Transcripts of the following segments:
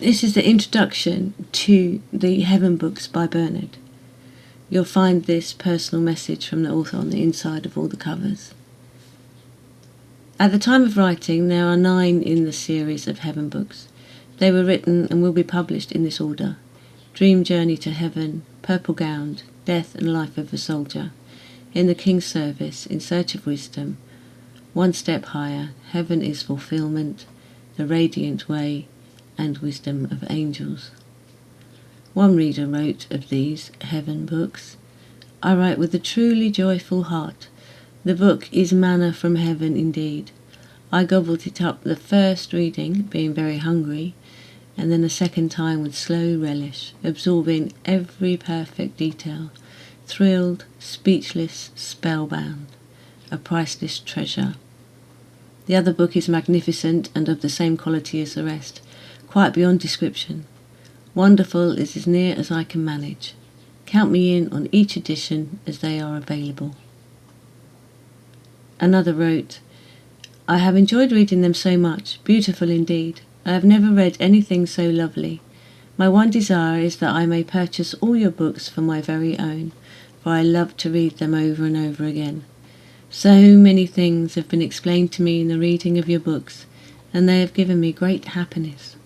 This is the introduction to the Heaven books by Bernard. You'll find this personal message from the author on the inside of all the covers. At the time of writing, there are 9 in the series of Heaven books. They were written and will be published in this order: Dream Journey to Heaven, Purple Gowned, Death and Life of a Soldier, In the King's Service, In Search of Wisdom, One Step Higher, Heaven is Fulfillment, The Radiant Way, and Wisdom of Angels. One reader wrote of these Heaven books, "I write with a truly joyful heart. The book is manna from heaven indeed. I gobbled it up the first reading, being very hungry, and then a second time with slow relish, absorbing every perfect detail, thrilled, speechless, spellbound, a priceless treasure. The other book is magnificent and of the same quality as the rest, quite beyond description. Wonderful is as near as I can manage. Count me in on each edition as they are available." Another wrote, "I have enjoyed reading them so much, beautiful indeed. I have never read anything so lovely. My one desire is that I may purchase all your books for my very own, for I love to read them over and over again. So many things have been explained to me in the reading of your books, and they have given me great happiness."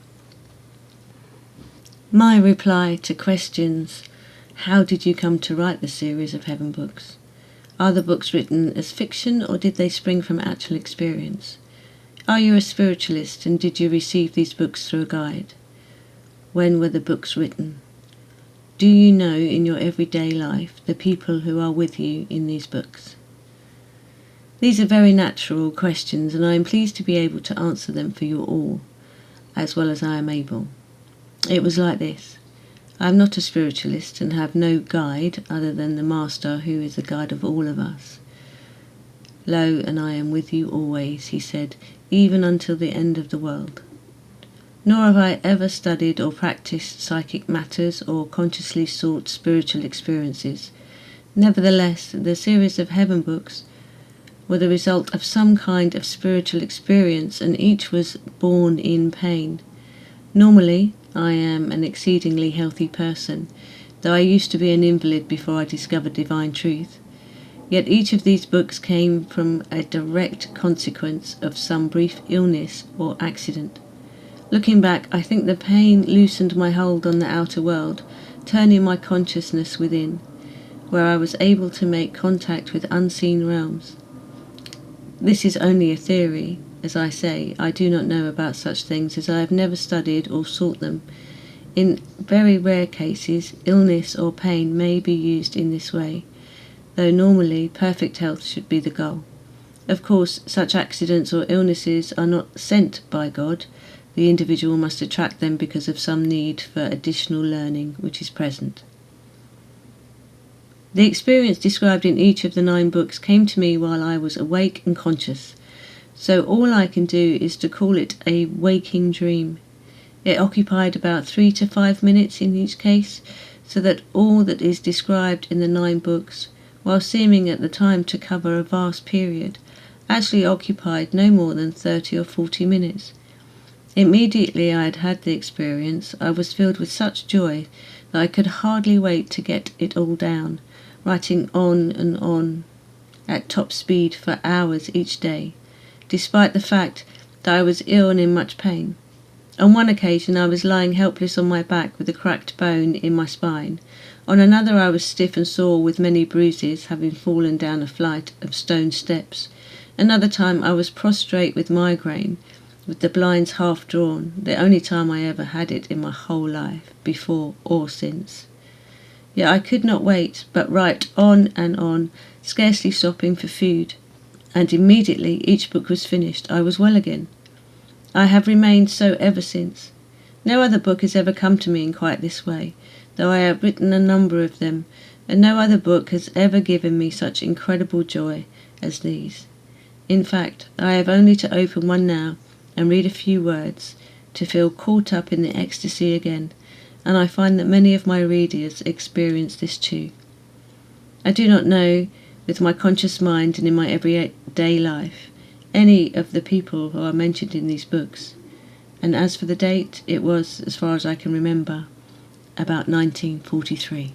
My reply to questions: how did you come to write the series of Heaven books? Are the books written as fiction, or did they spring from actual experience? Are you a spiritualist, and did you receive these books through a guide? When were the books written? Do you know in your everyday life the people who are with you in these books? These are very natural questions, and I am pleased to be able to answer them for you all, as well as I am able. It was like this. I am not a spiritualist and have no guide other than the Master, who is the guide of all of us. "Lo, and I am with you always," he said, "even until the end of the world." Nor have I ever studied or practiced psychic matters or consciously sought spiritual experiences. Nevertheless, the series of Heaven books were the result of some kind of spiritual experience, and each was born in pain. Normally, I am an exceedingly healthy person, though I used to be an invalid before I discovered divine truth. Yet each of these books came from a direct consequence of some brief illness or accident. Looking back, I think the pain loosened my hold on the outer world, turning my consciousness within, where I was able to make contact with unseen realms. This is only a theory. As I say, I do not know about such things, as I have never studied or sought them. In very rare cases, illness or pain may be used in this way, though normally perfect health should be the goal. Of course, such accidents or illnesses are not sent by God. The individual must attract them because of some need for additional learning which is present. The experience described in each of the 9 books came to me while I was awake and conscious, so all I can do is to call it a waking dream. It occupied about 3 to 5 minutes in each case, so that all that is described in the 9 books, while seeming at the time to cover a vast period, actually occupied no more than 30 or 40 minutes. Immediately I had had the experience, I was filled with such joy that I could hardly wait to get it all down, writing on and on at top speed for hours each day, despite the fact that I was ill and in much pain. On one occasion I was lying helpless on my back with a cracked bone in my spine. On another I was stiff and sore with many bruises, having fallen down a flight of stone steps. Another time I was prostrate with migraine, with the blinds half drawn, the only time I ever had it in my whole life, before or since. Yet I could not wait, but write on and on, scarcely stopping for food, and immediately each book was finished, I was well again. I have remained so ever since. No other book has ever come to me in quite this way, though I have written a number of them, and no other book has ever given me such incredible joy as these. In fact, I have only to open one now and read a few words to feel caught up in the ecstasy again, and I find that many of my readers experience this too. I do not know, with my conscious mind and in my everyday life, any of the people who are mentioned in these books. And as for the date, it was, as far as I can remember, about 1943.